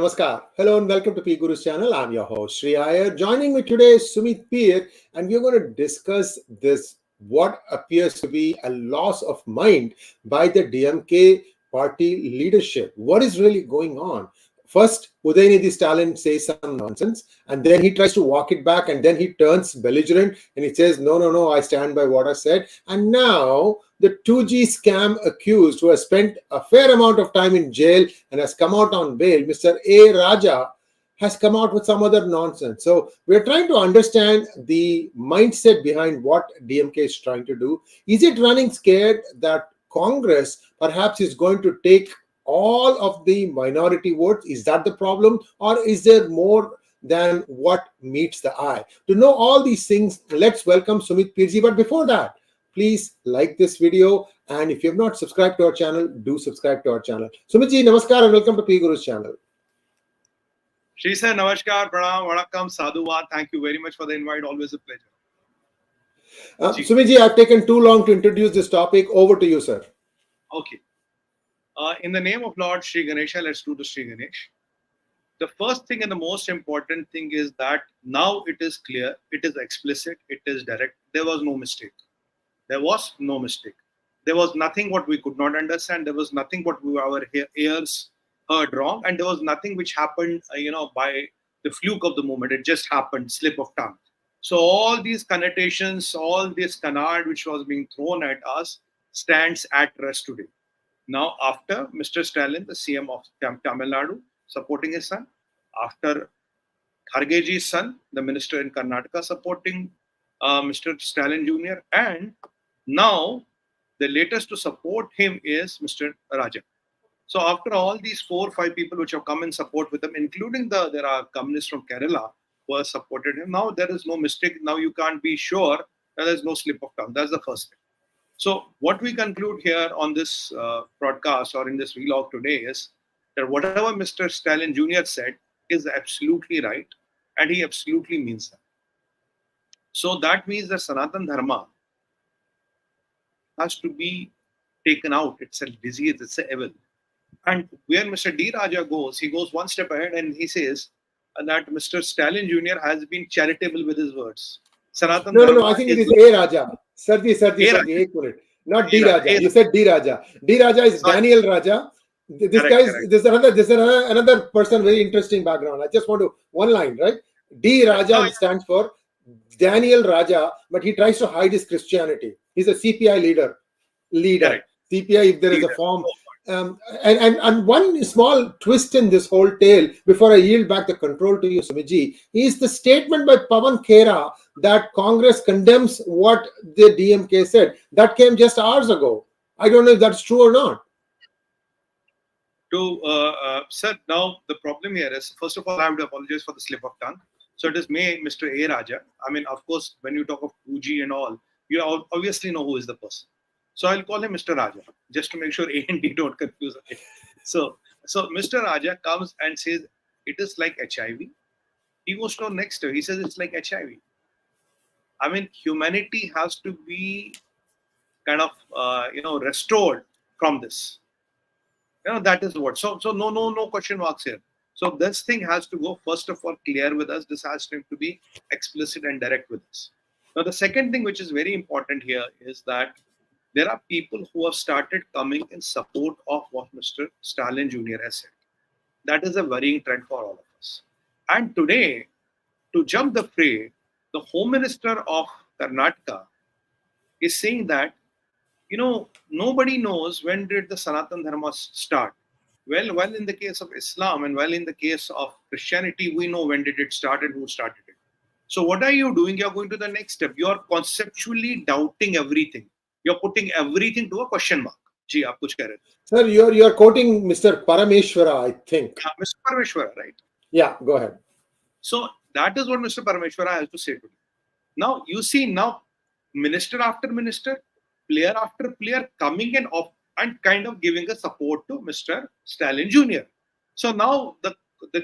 Namaskar. Hello and welcome to PGurus channel. I'm your host Sree Iyer. Joining me today is Sumit Peer, and we're going to discuss this what appears to be a loss of mind by the DMK party leadership. What is really going on? First, Udhayanidhi Stalin says some nonsense, and then he tries to walk it back, and then he turns belligerent and he says, no, I stand by what I said. And now the 2G scam accused, who has spent a fair amount of time in jail and has come out on bail, Mr. A. Raja, has come out with some other nonsense. So we're trying to understand the mindset behind what DMK is trying to do. Is it running scared that Congress perhaps is going to take all of the minority votes? Is that the problem, or is there more than what meets the eye? To know all these things, let's welcome Sumit Peer. But before that, please like this video, and if you have not subscribed to our channel, do subscribe to our channel. Sumitji, namaskar and welcome to PGurus channel. Sri sir, namaskar, pranam, vanakkam, sadhuwan. Thank you very much for the invite. Always a pleasure. Sumitji, I've taken too long to introduce this topic. Over to you, sir. Okay. In the name of Lord Sri Ganesha, let's do the Sri Ganesh. The first thing and the most important thing is that now it is clear, it is explicit, it is direct. There was no mistake. There was no mistake. There was nothing what we could not understand. There was nothing what our ears heard wrong. And there was nothing which happened, by the fluke of the moment. It just happened, slip of tongue. So all these connotations, all this canard which was being thrown at us stands at rest today. Now, after Mr. Stalin, the CM of Tamil Nadu, supporting his son, after Khargeji's son, the minister in Karnataka, supporting Mr. Stalin Jr., and now the latest to support him is Mr. Raja. So after all these 4 or 5 people which have come in support with him, including there are communists from Kerala who have supported him, now there is no mistake. Now you can't be sure that there is no slip of tongue. That's the first thing. So what we conclude here on this broadcast or in this vlog today is that whatever Mr. Stalin Jr. said is absolutely right, and he absolutely means that. So that means that Sanatana Dharma has to be taken out. It's a disease, it's an evil. And where Mr. D. Raja goes, he goes one step ahead and he says that Mr. Stalin Jr. has been charitable with his words. Sanatana No, I think it is A. Raja. Sarji, not D. Raja. You said D. Raja. D. Raja is Daniel Raja. This guy is, there's another person, very interesting background. I just want to, one line, right? D. Raja stands for Daniel Raja, but he tries to hide his Christianity. He's a CPI leader. Correct. CPI, if there is a form. And one small twist in this whole tale, before I yield back the control to you, Sumitji, is the statement by Pawan Khera that Congress condemns what the DMK said. That came just hours ago. I don't know if that's true or not. Sir, now the problem here is, first of all, I have to apologize for the slip of tongue. So it is Mr. A. Raja. I mean, of course, when you talk of 2G and all, you obviously know who is the person. So I'll call him Mr. Raja, just to make sure A and D don't confuse. Okay. So Mr. Raja comes and says, it is like HIV. He goes to next step. He says it's like HIV. I mean, humanity has to be kind of, restored from this. That is what. So no question marks here. So this thing has to go, first of all, clear with us. This has to be explicit and direct with us. Now, the second thing which is very important here is that there are people who have started coming in support of what Mr. Stalin Jr. has said. That is a worrying trend for all of us. And today, to jump the fray, the Home Minister of Karnataka is saying that, nobody knows when did the Sanatana Dharma start. Well, in the case of Islam and in the case of Christianity, we know when did it start and who started it. So what are you doing? You're going to the next step. You're conceptually doubting everything. You're putting everything to a question mark. Ji, aap kuch keh rahe the. Sir, you're quoting Mr. Parameshwara, I think. Mr. Parameshwara, right? Yeah, go ahead. So that is what Mr. Parameshwara has to say today. Now, you see, minister after minister, player after player coming in and kind of giving a support to Mr. Stalin Jr. So now the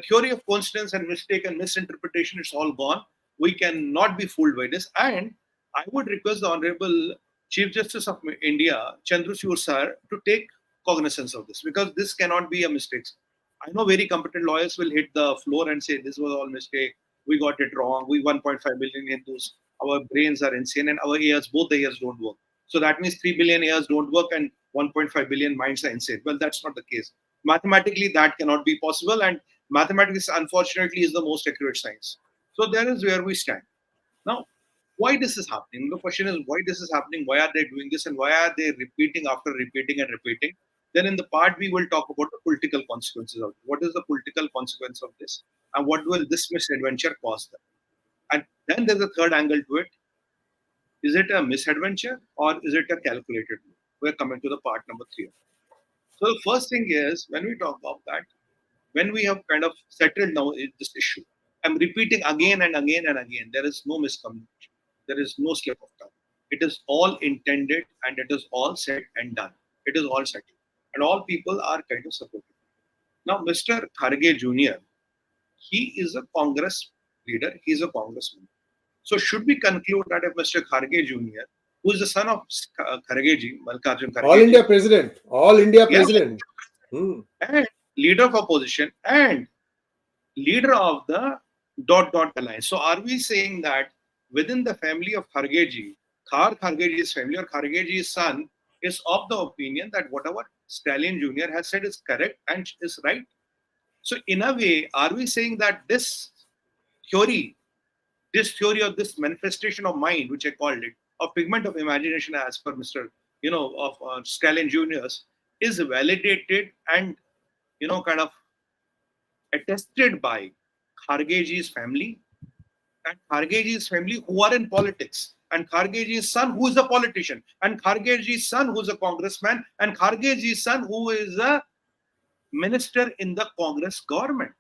theory of coincidence and mistake and misinterpretation is all gone. We cannot be fooled by this. And I would request the Honorable Chief Justice of India, Chandrachud sir, to take cognizance of this, because this cannot be a mistake. I know very competent lawyers will hit the floor and say this was all mistake. We got it wrong. We 1.5 billion Hindus. Our brains are insane and our ears, both the ears don't work. So that means 3 billion ears don't work and 1.5 billion minds are insane. Well, that's not the case. Mathematically, that cannot be possible. And mathematics, unfortunately, is the most accurate science. So there is where we stand. Now, why this is happening? The question is why this is happening, why are they doing this, and why are they repeating after repeating and repeating? Then in the part we will talk about the political consequences of it. What is the political consequence of this? And what will this misadventure cause them? And then there's a third angle to it. Is it a misadventure or is it a calculated move? We're coming to the part number 3. So the first thing is, when we talk about that, when we have kind of settled now this issue, I'm repeating again and again and again, there is no miscommunication. There is no slip of tongue. It is all intended and it is all said and done. It is all settled. And all people are kind of supportive. Now, Mr. Kharge Jr., he is a Congress leader. He is a congressman. So should we conclude that if Mr. Kharge Jr., who is the son of Khargeji, Mallikarjun Kharge, All India President, and leader of opposition and leader of the ... alliance. So are we saying that within the family of Khargeji, Khargeji's family or Khargeji's son is of the opinion that whatever Stalin Jr. has said is correct and is right? So in a way, are we saying that this theory of this manifestation of mind, which I called it, of figment of imagination as per Mr. of Stalin Jr.'s, is validated and, kind of attested by Khargeji's family and Khargeji's family who are in politics, and Khargeji's son who is a politician, and Khargeji's son who is a congressman, and Khargeji's son who is a minister in the Congress government.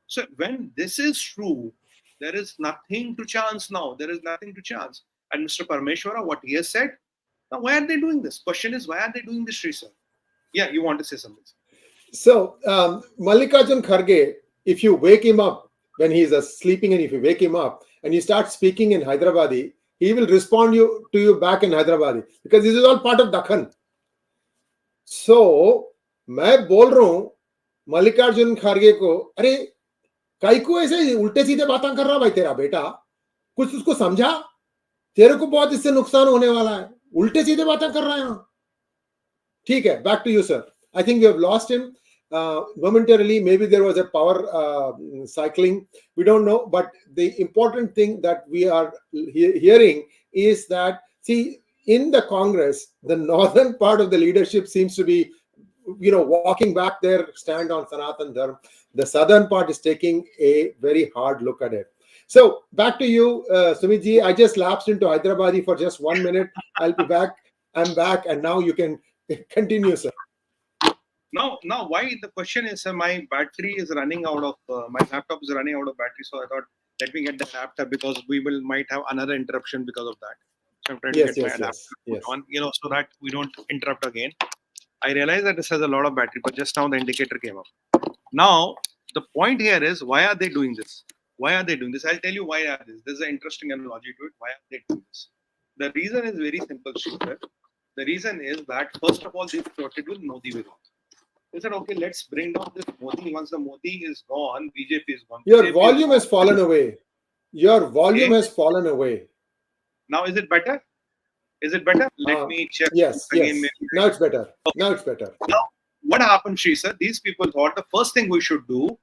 So when this is true, there is nothing to chance now. There is nothing to chance. And Mr. Parameshwara, what he has said, now why are they doing this? Question is, why are they doing this, Sree sir? Yeah, you want to say something? So, Mallikarjun Kharge, if you wake him up when he is sleeping, and if you wake him up and you start speaking in Hyderabadi, he will respond to you back in Hyderabadi, because this is all part of Dakhan. So, मैं बोल रहा हूं मल्लिकार्जुन खड़गे को, अरे कई को ऐसे उल्टे सीधे बातें कर रहा भाई तेरा बेटा, कुछ उसको समझा, तेरे को बहुत इससे नुकसान होने वाला है, उल्टे सीधे बातें कर रहा है. ठीक है, back to you sir. I think we have lost him momentarily. Maybe there was a power cycling, we don't know. But the important thing that we are hearing is that, see, in the Congress, the northern part of the leadership seems to be, walking back their stand on Sanatana Dharma. The southern part is taking a very hard look at it. So back to you, Sumit ji. I just lapsed into Hyderabadi for just 1 minute. I'll be back. I'm back, and now you can continue, sir. Now, why the question is, my battery is running out of, my laptop is running out of battery. So I thought, let me get the laptop, because we might have another interruption because of that. So I'm trying to get my laptop on, so that we don't interrupt again. I realize that this has a lot of battery, but just now the indicator came up. Now, the point here is, why are they doing this? Why are they doing this? I'll tell you why are this. There's an interesting analogy to it. Why are they doing this? The reason is very simple, Shukar. The reason is that, first of all, they started with Modi Virod. They said, okay, let's bring down this Modi. Once the Modi is gone, BJP is gone. Your volume has fallen away. Your volume has fallen away. Now, is it better? Is it better? Let me check. Yes, again. yes. Now it's better. Okay. Now it's better. Now, what happened, Sree sir? These people thought the first thing we should do,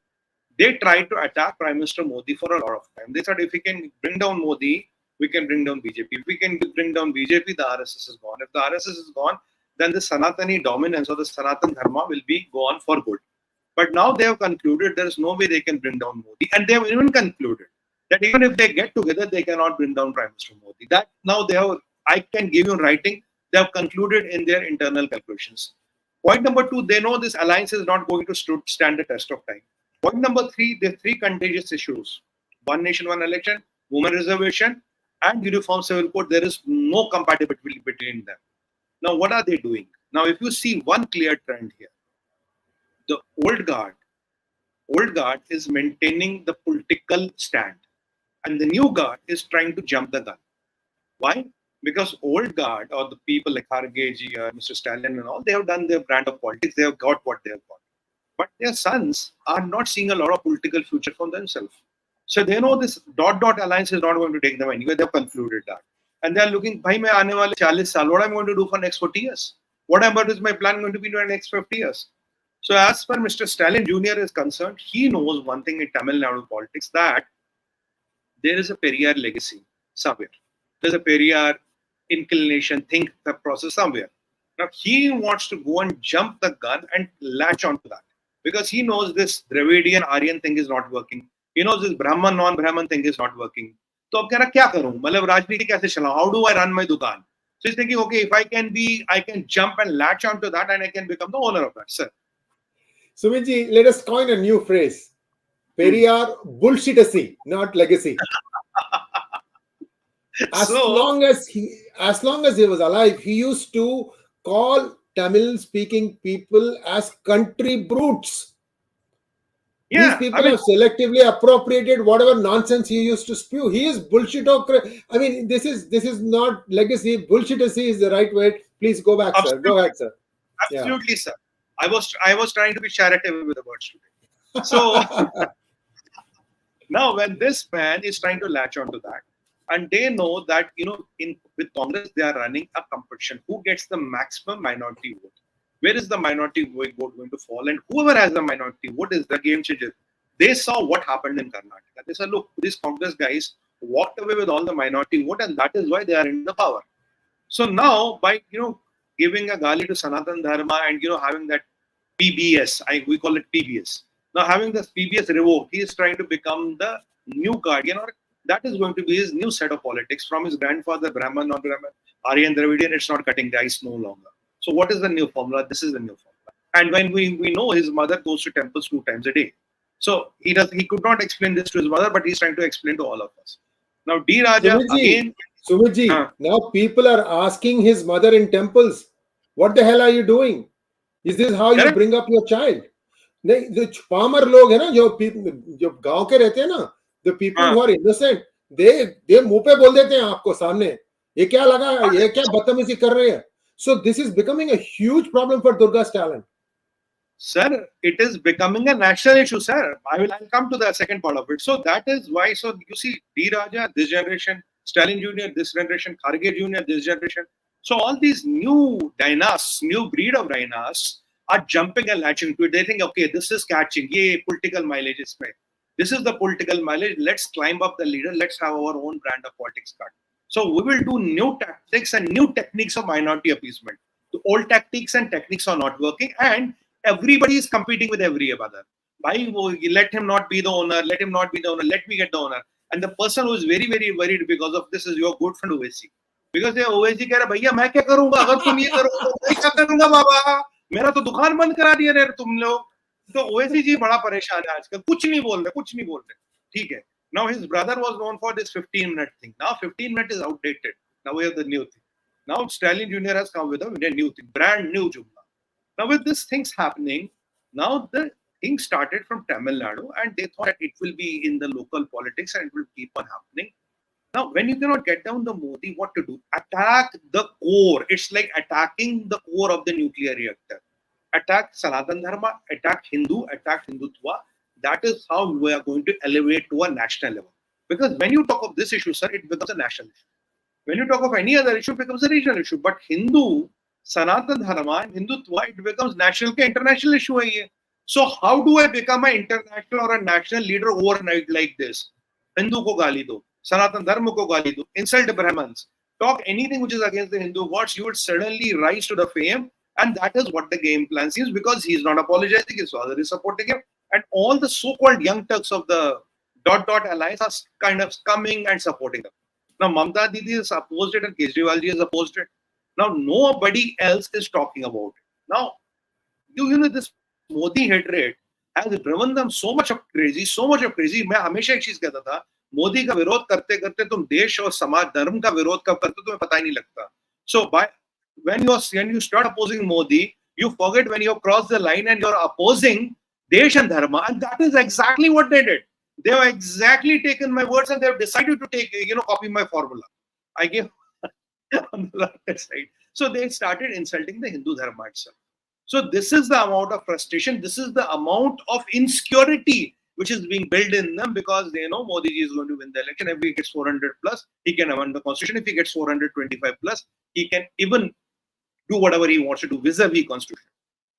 they tried to attack Prime Minister Modi for a lot of time. They said, if we can bring down Modi, we can bring down BJP. If we can bring down BJP, the RSS is gone. If the RSS is gone, then the Sanatani dominance or the Sanatan Dharma will be gone for good. But now they have concluded there is no way they can bring down Modi. And they have even concluded that even if they get together, they cannot bring down Prime Minister Modi. That now they have, I can give you in writing, they have concluded in their internal calculations. Point number 2, they know this alliance is not going to stand the test of time. Point number 3, there are 3 contagious issues. One nation, one election, women reservation, and uniform civil code. There is no compatibility between them. Now, what are they doing? Now, if you see one clear trend here, the old guard is maintaining the political stand, and the new guard is trying to jump the gun. Why? Because old guard, or the people like Khargeji, Mr. Stalin and all, they have done their brand of politics. They have got what they have got. but their sons are not seeing a lot of political future for themselves. So they know this dot alliance is not going to take them anywhere. They've concluded that. And they're looking, bhai, main aane wale 40 saal, what am I going to do for next 40 years? What is my plan going to be in the next 50 years? So as far Mr. Stalin Jr. is concerned, he knows one thing in Tamil Nadu politics, that there is a Periyar legacy somewhere. There's a Periyar inclination, think the process somewhere. Now he wants to go and jump the gun and latch onto that, because he knows this Dravidian Aryan thing is not working. He knows this Brahman non-Brahman thing is not working. So अब कह रहा क्या करूं, मतलब राजनीति कैसे चलाऊं? How do I run my दुकान? So he's thinking, okay, if I can jump and latch onto that, and I can become the owner of that, sir. Sumitji, let us coin a new phrase. Periyar bullshitacy, not legacy. As long as he was alive, he used to call Tamil-speaking people as country brutes. Yeah, these people have selectively appropriated whatever nonsense he used to spew. He is bullshitocracy. I mean, this is not legacy. Bullshitacy is the right word. Please go back, absolutely, sir. Go ahead, sir. Absolutely, yeah. Sir. I was trying to be charitable with the words today. So now when this man is trying to latch onto that, and they know that, with Congress, they are running a competition. Who gets the maximum minority vote? Where is the minority vote going to fall? And whoever has the minority vote is the game changer. They saw what happened in Karnataka. They said, look, these Congress guys walked away with all the minority vote, and that is why they are in the power. So now, by, giving a gali to Sanatana Dharma and, having that PBS, we call it PBS. Now, having this PBS revoked, he is trying to become the new guardian, or that is going to be his new set of politics. From his grandfather, Brahman, non-Brahman, Aryan, Dravidian, it's not cutting the ice no longer. So what is the new formula? This is the new formula. And when we know his mother goes to temples 2 times a day. So he could not explain this to his mother, but he's trying to explain to all of us. Now, D. Raja, Sumitji, now people are asking his mother in temples, what the hell are you doing? Is this how you bring up your child? The farmer log hai na, jo gaon ke rehte hai na, the people who are innocent, they मुंह पे बोल देते हैं आपको सामने, ये क्या लगा, ये क्या बदतमीजी कर रहे हैं. So this is becoming a huge problem for Durga's talent. Sir, it is becoming a national issue, sir. I'll come to the second part of it. So that is why, so you see, D. Raja, this generation, Stalin Jr., this generation, Kharge Jr., this generation. So all these new dynasts, new breed of dynasts are jumping and latching to it. They think, okay, this is catching. Ye political mileage is made. This is the political mileage. Let's climb up the leader. Let's have our own brand of politics cut. So we will do new tactics and new techniques of minority appeasement. The old tactics and techniques are not working, and everybody is competing with every other. Why? Let him not be the owner. Let him not be the owner. Let me get the owner. And the person who is very, very worried because of this is your good friend 𝗤𝚑𝚑. Because they 𝗤𝚑𝚑 कह रहा भैया मैं क्या करूँगा अगर तुम ये करोगे मैं क्या करूँगा बाबा मेरा तो दुकान बंद करा दिया रे तुम लोग. तो 𝗤𝚑𝚑 जी बड़ा परेशान है आजकल. कुछ नहीं बोल रहे. ठीक है. Now his brother was known for this 15-minute thing. Now 15 minutes is outdated. Now we have the new thing. Now Stalin Jr. has come with a new thing, brand new Jumla. Now with these things happening, now the thing started from Tamil Nadu, and they thought that it will be in the local politics and it will keep on happening. Now when you cannot get down the Modi, what to do? Attack the core. It's like attacking the core of the nuclear reactor. Attack Sanatana Dharma, attack Hindu, attack Hindutva. That is how we are going to elevate to a national level. Because when you talk of this issue, sir, it becomes a national issue. When you talk of any other issue, it becomes a regional issue. But Hindu, Sanatana Dharma, and Hindutva, it becomes national ke international issue. So how do I become an international or a national leader overnight like this? Hindu ko gali do, Sanatana Dharma ko gali do, insult Brahmins, talk anything which is against the Hindu gods, you would suddenly rise to the fame. And that is what the game plan seems, because he is not apologizing, his father is supporting him. And all the so-called young Turks of the ... alliance are kind of coming and supporting them. Now, Mamta Didi has opposed it and Kejriwal ji has opposed it. Now, nobody else is talking about it. Now, you know, this Modi hatred has driven them so much of crazy. मैं हमेशा एक चीज कहता था, मोदी का विरोध करते करते तुम देश और समाज धर्म का विरोध कब करते तुम्हें पता ही नहीं लगता. So when you start opposing Modi, you forget when you cross the line and you're opposing Desh and Dharma, and that is exactly what they did. They have exactly taken my words and they have decided to take, copy my formula. I gave on the left side. So they started insulting the Hindu Dharma itself. So this is the amount of frustration. This is the amount of insecurity which is being built in them, because they know Modiji is going to win the election. If he gets 400 plus, he can amend the constitution. If he gets 425 plus, he can even do whatever he wants to do vis-a-vis constitution.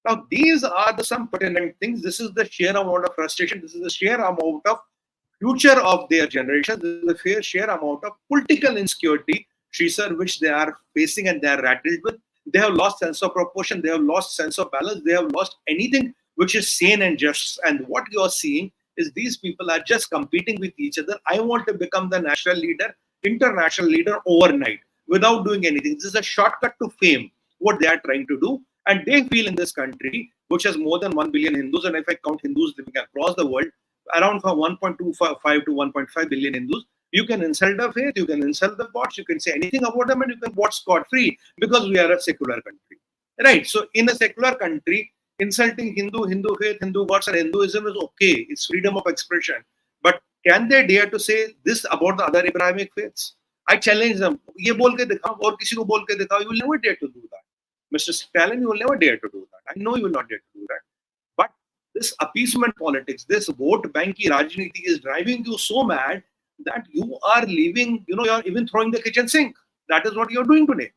Now, these are some pertinent things. This is the sheer amount of frustration. This is the sheer amount of future of their generation. This is the sheer amount of political insecurity, Sree sir, which they are facing and they are rattled with. They have lost sense of proportion. They have lost sense of balance. They have lost anything which is sane and just. And what you are seeing is these people are just competing with each other. I want to become the national leader, international leader overnight without doing anything. This is a shortcut to fame, what they are trying to do. And they feel in this country, which has more than 1 billion Hindus, and if I count Hindus living across the world, around from 1.25 to 1.5 billion Hindus, you can insult the faith, you can insult the gods, you can say anything about them, and you can watch scot-free, because we are a secular country. Right? So in a secular country, insulting Hindu faith, Hindu gods, and Hinduism is okay. It's freedom of expression. But can they dare to say this about the other Abrahamic faiths? I challenge them. ये बोल के दिखाओ, और किसी को बोल के दिखाओ. You will never dare to do that. Mr. Stalin, you will never dare to do that. I know you will not dare to do that. But this appeasement politics, this vote bank ki rajniti is driving you so mad that you are leaving, you are even throwing the kitchen sink. That is what you are doing today.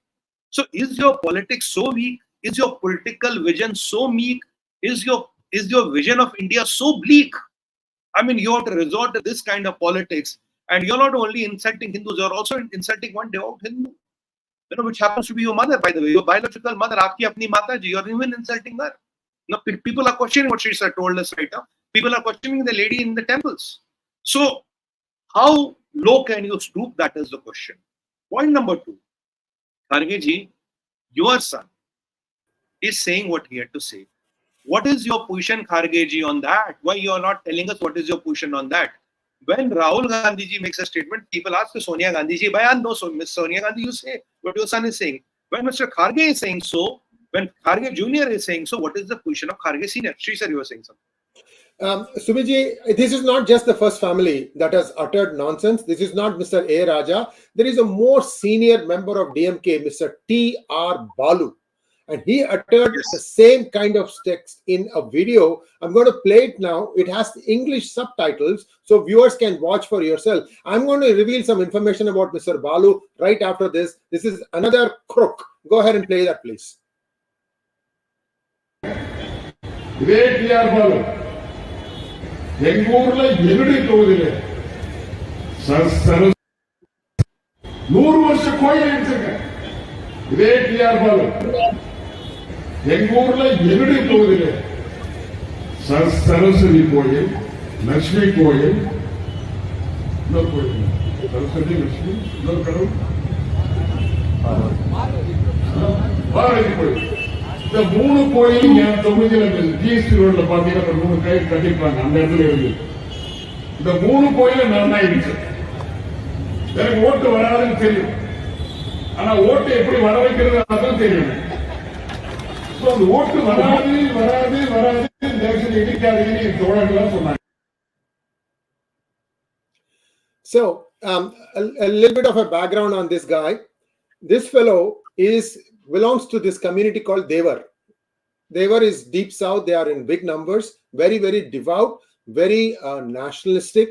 So is your politics so weak? Is your political vision so meek? Is your vision of India so bleak? I mean, you have to resort to this kind of politics, and you're not only insulting Hindus, you're also insulting one devout Hindu, which happens to be your mother, by the way, your biological mother, aapki apni mata ji, you're even insulting her. Now, people are questioning what Sree sir told us right now. People are questioning the lady in the temples. So, how low can you stoop? That is the question. Point number 2. Kharge ji, your son is saying what he had to say. What is your position, Kharge ji, on that? Why you are not telling us what is your position on that? When Rahul Gandhi ji makes a statement, people ask Sonia Gandhi ji, bayan no, so Miss Sonia Gandhi, you say what your son is saying. When Mr. Kharge is saying so, when Kharge Jr. is saying so, what is the position of Kharge Senior? Sree sir, you were saying something. Sumit, this is not just the first family that has uttered nonsense. This is not Mr. A. Raja. There is a more senior member of DMK, Mr. T.R. Balu. And he uttered the same kind of text in a video. I'm going to play it now. It has English subtitles, so viewers can watch for yourself. I'm going to reveal some information about Mr. Balu right after this. This is another crook. Go ahead and play that, please. Great T.R. Balu. எங்கூர்ல எதிரி தொகுதியில 100 வருஷ கோயில் எடுத்துங்க. இதே T.R. Balu. எங்கூர்ல எதிரி தொகுதியில சரஸ்வதி கோயில், லட்சுமி கோயில், இன்னொரு கோயில், சரஸ்வதி, லட்சுமி, இன்னொரு கடவுள் பார்வதி கோயில். இந்த 3 கோயிலும் என் தொகுதியில ஜிஎஸ்டி ரோட்ல பாத்தீங்கன்னா 3 கோயில் கட்டிருப்பாங்க. அந்த இடத்துல இருக்கு. இந்த 3 கோயிலும் நான் தான் இருக்கேன். எனக்கு ஓட்டு வராதுன்னு தெரியும். ஆனா ஓட்டு எப்படி வர வைக்கிறது அதான் தெரியும். ஓட்டு வராது வராது வராது இடிக்காதீங்கன்னு தோழர்கள் சொன்னாங்க. So, a little bit of a background on this guy. This fellow belongs to this community called 𝗤𝗏𝗏. 𝗤𝗏𝗏 is deep south. They are in big numbers, very, very devout, very nationalistic.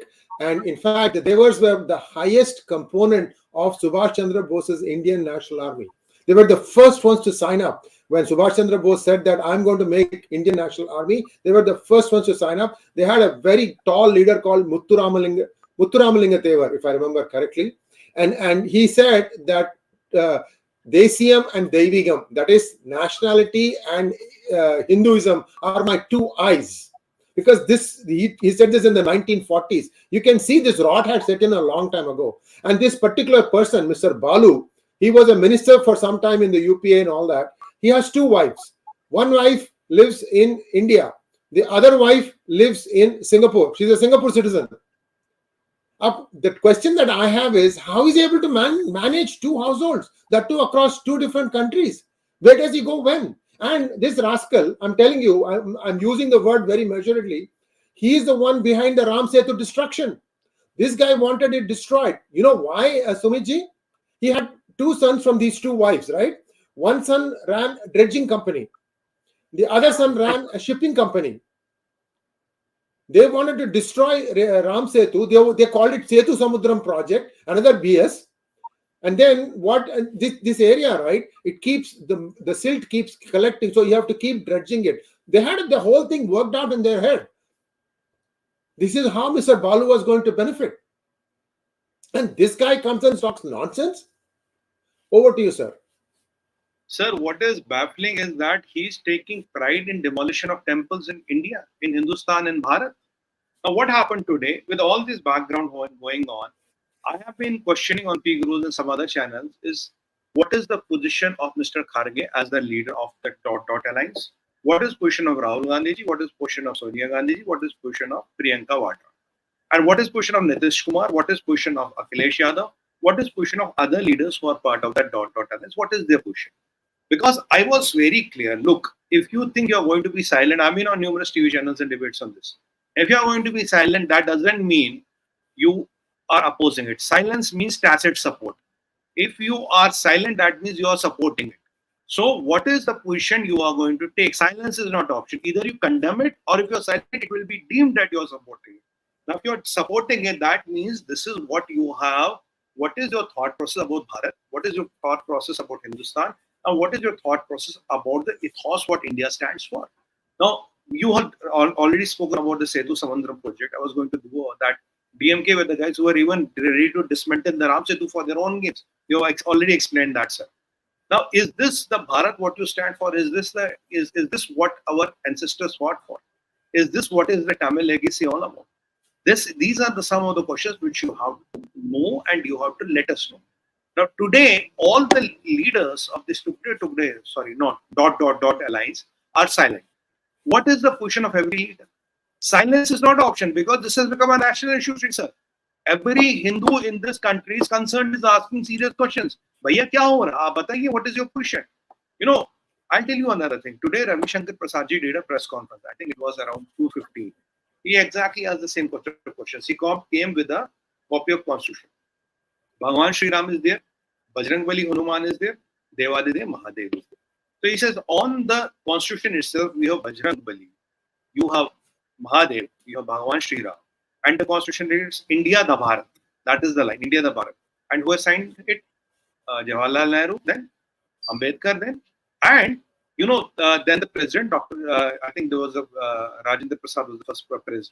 And in fact, the 𝗤𝗏𝗏s were the highest component of Subhash Chandra Bose's Indian National Army. They were the first ones to sign up. When Subhash Chandra Bose said that I'm going to make Indian National Army, they were the first ones to sign up. They had a very tall leader called Muthuramalingam 𝗏𝗏𝗏𝗏, if I remember correctly. And he said that Desiyam and Deivigam, that is nationality and Hinduism, are my 2 eyes. Because he said this in the 1940s. You can see this rot had set in a long time ago. And this particular person, Mr. Balu, he was a minister for some time in the UPA and all that. He has 2 wives. One wife lives in India. The other wife lives in Singapore. She's a Singapore citizen. The question that I have is, how is he able to manage 2 households, that too across 2 different countries? Where does he go when? And this rascal, I'm telling you, I'm using the word very measuredly, he is the one behind the Ram Setu destruction. This guy wanted it destroyed. You know why, Sumitji? He had 2 sons from these 2 wives, right? One son ran a dredging company. The other son ran a shipping company. They wanted to destroy Ram Setu. They called it Setu Samudram project, another BS. And then what this area, right? It keeps the silt keeps collecting, so you have to keep dredging it. They had the whole thing worked out in their head. This is how Mr. Balu was going to benefit. And this guy comes and talks nonsense. Over to you, sir. Sir, what is baffling is that he's taking pride in demolition of temples in India, in Hindustan and Bharat. Now, what happened today with all this background going on? I have been questioning on PGurus and some other channels is what is the position of Mr. Kharge as the leader of the dot alliance? What is position of Rahul Gandhiji? What is position of Sonia Gandhiji? What is position of Priyanka Vadra? And what is position of Nitish Kumar? What is position of Akhilesh Yadav? What is position of other leaders who are part of that dot alliance? What is their position? Because I was very clear, look, if you think you're going to be silent, I've been on numerous TV channels and debates on this. If you're going to be silent, that doesn't mean you are opposing it. Silence means tacit support. If you are silent, that means you are supporting it. So what is the position you are going to take? Silence is not an option. Either you condemn it, or if you're silent, it will be deemed that you're supporting it. Now, if you're supporting it, that means this is what you have. What is your thought process about Bharat? What is your thought process about Hindustan? And what is your thought process about the ethos, what India stands for? Now, you had already spoken about the Setu Samudram project. I was going to do that. DMK were the guys who were even ready to dismantle the Ram Setu for their own gains. You have already explained that, sir. Now, is this the Bharat what you stand for? Is this what our ancestors fought for? Is this what is the Tamil legacy all about? These are some of the questions which you have to know and you have to let us know. Now, today, all the leaders of this dot alliance are silent. What is the position of every leader? Silence is not an option because this has become a national issue, sir. Every Hindu in this country is concerned, is asking serious questions. Bhaiya, kya ho raha? Aap bataiye, what is your position? You know, I'll tell you another thing. Today, Ravi Shankar Prasad ji did a press conference. I think it was around 2:15. He exactly asked the same questions. He came with a copy of Constitution. Bhagwan Sri Ram is there. Bajrangbali Hanuman is there. Devadide Mahadev is there. So he says, on the Constitution itself, we have Bajrangbali. You have Mahadev. You have Bhagwan Sri Ram. And the Constitution reads, India the Bharat. That is the line, India the Bharat. And who has signed it? Jawaharlal Nehru, then Ambedkar, then. And, you know, then the president, I think there was Rajendra Prasad was the first president.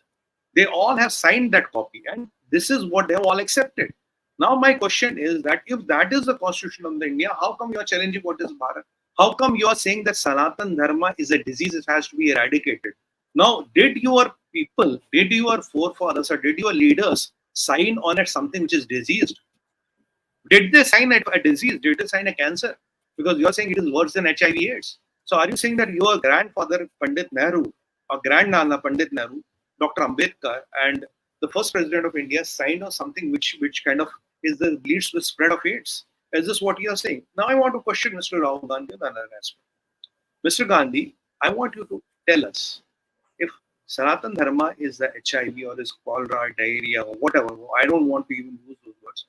They all have signed that copy. And this is what they have all accepted. Now, my question is that if that is the constitution of India, how come you are challenging what is Bharat? How come you are saying that Sanatana Dharma is a disease, it has to be eradicated? Now, did your people, did your forefathers, or did your leaders sign on at something which is diseased? Did they sign at a disease? Did they sign a cancer? Because you are saying it is worse than HIV/AIDS. So, are you saying that your grandfather Pandit Nehru, or grandnana Pandit Nehru, Dr. Ambedkar, and the first president of India signed on something which kind of leads to the spread of AIDS? Is this what you are saying? Now I want to question Mr. Rahul Gandhi on another aspect. Mr. Gandhi, I want you to tell us if Sanatana Dharma is the HIV or is cholera, diarrhea, or whatever. I don't want to even use those words.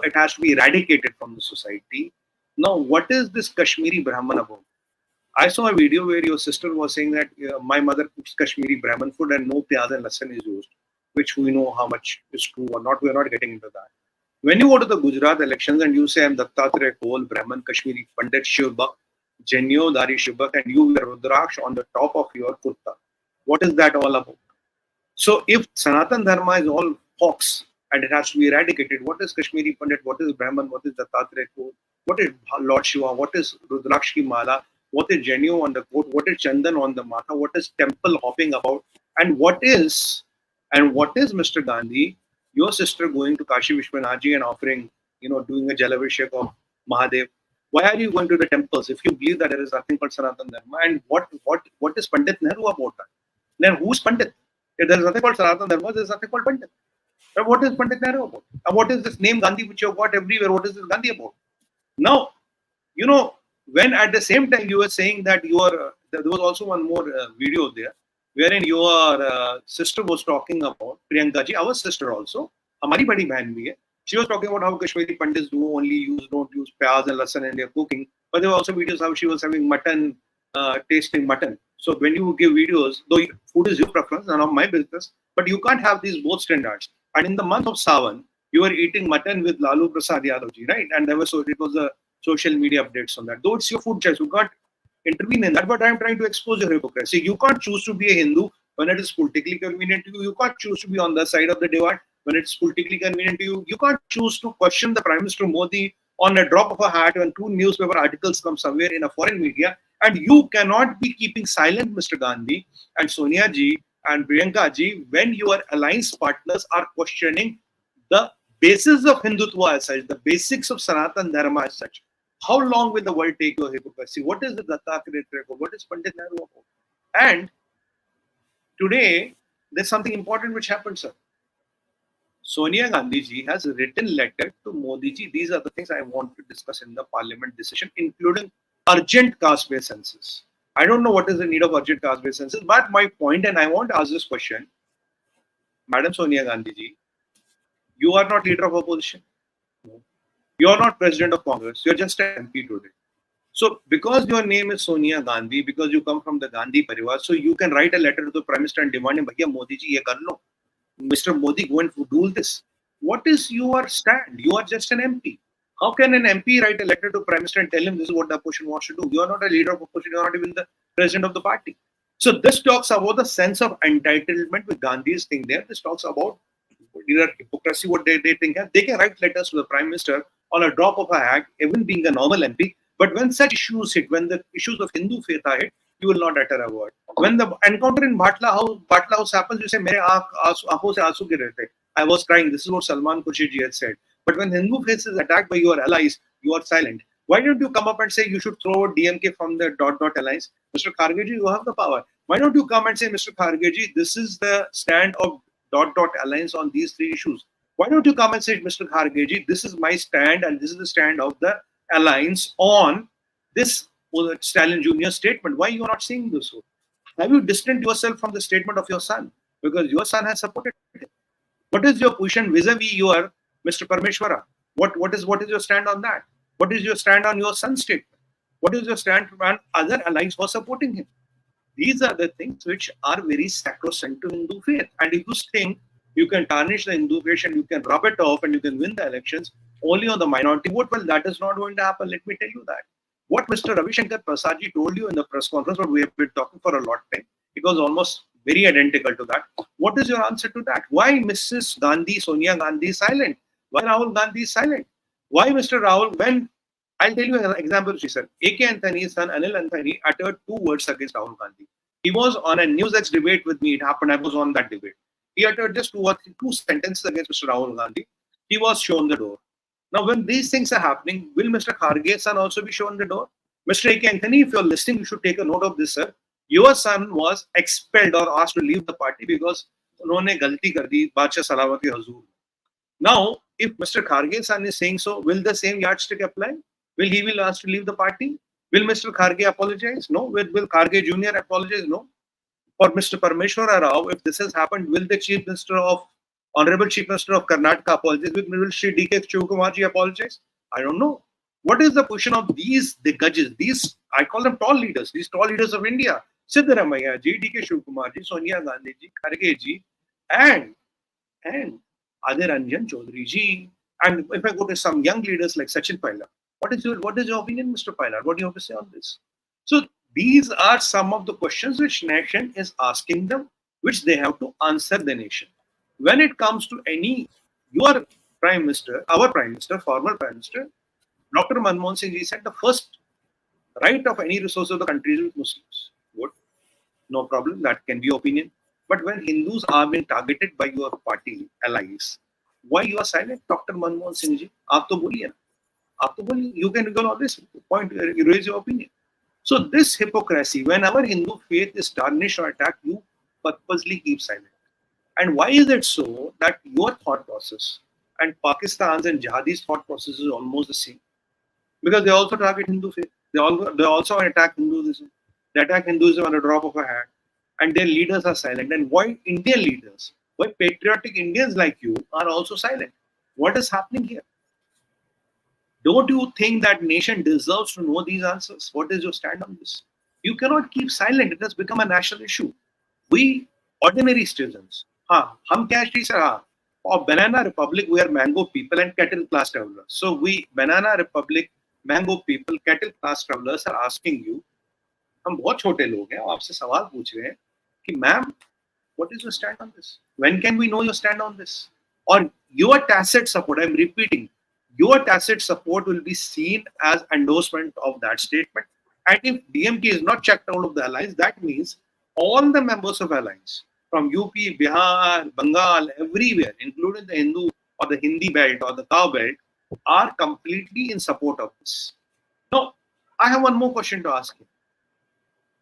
It has to be eradicated from the society. Now, what is this Kashmiri Brahman about? I saw a video where your sister was saying that my mother cooks Kashmiri Brahman food and no piyaz and lasan is used, which we know how much is true or not. We are not getting into that. When you go to the Gujarat elections and you say, I'm 𝗤𝙁 𝗏𝘂𝘁 Brahman Kashmiri Pandit Shivbhakt, Janyodari Shivbhakt, and you wear Rudraksh on the top of your kurta, what is that all about? So if Sanatana Dharma is all fox and it has to be eradicated, what is Kashmiri Pandit, what is Brahman, what is 𝗤𝙁 𝗏𝘂𝘁, what is Lord Shiva, what is Rudraksh ki mala, what is Janyo on the coat, what is Chandan on the matha, what is temple hopping about, and what is Mr. Gandhi, your sister going to Kashi Vishwanath ji and offering, doing a Jalavishek of Mahadev? Why are you going to the temples if you believe that there is nothing called Sanatana Dharma? And what is Pandit Nehru about that? Then who's Pandit? If there is nothing called Sanatana Dharma, there is nothing called Pandit. And what is Pandit Nehru about? And what is this name Gandhi which you have got everywhere? What is this Gandhi about? Now, when at the same time you were saying that there was also one more video there, wherein your sister was talking about, Priyanka ji, our sister also, hamari badi behan bhi hai. She was talking about how Kashmiri Pandits don't use piyaz and lasan in their cooking, but there were also videos how she was having mutton, tasting mutton. So when you give videos, though food is your preference, none of my business, but you can't have these both standards. And in the month of Sawan, you were eating mutton with Lalu Prasad Yadavji, right? And there was it was a social media updates on that. Though it's your food choice, you can't intervene in that. But I'm trying to expose your hypocrisy. You can't choose to be a Hindu when it is politically convenient to you. You can't choose to be on the side of the divide when it's politically convenient to you. You can't choose to question the Prime Minister Modi on a drop of a hat when 2 newspaper articles come somewhere in a foreign media. And you cannot be keeping silent, Mr. Gandhi and Sonia ji and Priyanka ji, when your alliance partners are questioning the basis of Hindutva as such, the basics of Sanatana Dharma as such. How long will the world take your hypocrisy? What is the Dattacharya record? What is Pandit Nehru about? And today, there's something important which happened, sir. Sonia Gandhi ji has written letter to Modiji. These are the things I want to discuss in the parliament decision, including urgent caste-based census. I don't know what is the need of urgent caste-based census, but my point, and I want to ask this question, Madam Sonia Gandhi ji, you are not leader of opposition. You are not president of Congress. You are just an MP today. So because your name is Sonia Gandhi, because you come from the Gandhi Parivar, so you can write a letter to the Prime Minister and demand him, Bhaiya Modi ji, ye kar lo. Mr. Modi, go and do this. What is your stand? You are just an MP. How can an MP write a letter to Prime Minister and tell him this is what the opposition wants to do? You are not a leader of opposition. You are not even the president of the party. So this talks about the sense of entitlement with Gandhi's thing there. This talks about either hypocrisy, what they think. They can write letters to the Prime Minister on a drop of a hat, even being a normal MP. But when such issues hit, when the issues of Hindu faith are hit, you will not utter a word. When the encounter in Bhatla House happens, you say, "Mere aankhon se aansu गिर रहे थे. I was crying." This is what Salman Khurshid ji had said. But when Hindu faith is attacked by your allies, you are silent. Why don't you come up and say you should throw DMK from the ... alliance? Mr. Kharge ji, you have the power. Why don't you come and say, Mr. Kharge ji, this is the stand of ... alliance on these 3 issues? Why don't you come and say, Mr. Kharge ji, this is my stand and this is the stand of the alliance on this Stalin Jr. statement? Why you are not saying this? Have you distanced yourself from the statement of your son? Because your son has supported it. What is your position vis-a-vis your Mr. Parmeshwara? What is your stand on that? What is your stand on your son's statement? What is your stand on other allies for supporting him? These are the things which are very sacrosanct to Hindu faith. And if you think you can tarnish the Hindu faith and you can rub it off and you can win the elections only on the minority vote, well, that is not going to happen. Let me tell you that. What Mr. Ravi Shankar Prasad ji told you in the press conference, what we have been talking for a lot of time, it was almost very identical to that. What is your answer to that? Why Mrs. Gandhi, Sonia Gandhi is silent? Why Rahul Gandhi is silent? Why Mr. Rahul, when, I'll tell you an example, she said, A.K. Anthony's son, Anil Anthony, uttered 2 words against Rahul Gandhi. He was on a NewsX debate with me. It happened, I was on that debate. He uttered just 2 sentences against Mr. Rahul Gandhi. He was shown the door. Now, when these things are happening, will Mr. Kharge's son also be shown the door? Mr. A.K. Anthony, if you're listening, you should take a note of this, sir. Your son was expelled or asked to leave the party because unhone galti kar di Badshah Salawat ke Hazur. Now, if Mr. Kharge's son is saying so, will the same yardstick apply? Will he be asked to leave the party? Will Mr. Kharge apologize? No. Will Kharge Jr. apologize? No. For Mr. Parmeshwara Rao, if this has happened, will the Honorable Chief Minister of Karnataka apologize? Will Sri DK Shivakumar ji apologize? I don't know. What is the position of these 𝗏𝗏𝗏, these, I call them tall leaders, these tall leaders of India? Siddaramaiah ji, DK Shivakumar ji, Sonia Gandhi ji, Kharge ji, and Adhir Ranjan Chaudhary ji. And if I go to some young leaders like Sachin Pilot, what is your opinion, Mr. Pilot? What do you have to say on this? So these are some of the questions which nation is asking them, which they have to answer the nation. When it comes to your Prime Minister, our Prime Minister, former Prime Minister, Dr. Manmohan Singh ji said the first right of any resource of the country is with Muslims. Good. No problem. That can be opinion. But when Hindus are being targeted by your party allies, why you are silent, Dr. Manmohan Singh ji? Aap to boliye na. You can go on this point, you raise your opinion. So this hypocrisy, whenever Hindu faith is tarnished or attacked, you purposely keep silent. And why is it so that your thought process and Pakistan's and Jihadi's thought process is almost the same? Because they also target Hindu faith. They also attack Hinduism. They attack Hinduism on a drop of a hat. And their leaders are silent. And why Indian leaders, why patriotic Indians like you are also silent? What is happening here? Don't you think that nation deserves to know these answers? What is your stand on this? You cannot keep silent. It has become a national issue. We ordinary citizens, hum kya hai, sir? Of Banana Republic, we are mango people and cattle class travelers. So we, Banana Republic, mango people, cattle class travelers are asking you, हम बहुत छोटे लोग हैं, आपसे सवाल पूछ रहे हैं कि ma'am, what is your stand on this? When can we know your stand on this? Or your tacit support, I'm repeating, your tacit support will be seen as endorsement of that statement. And if DMK is not checked out of the alliance, that means all the members of alliance from UP, Bihar, Bengal, everywhere, including the Hindu or the Hindi belt or the cow belt, are completely in support of this. Now, I have one more question to ask you.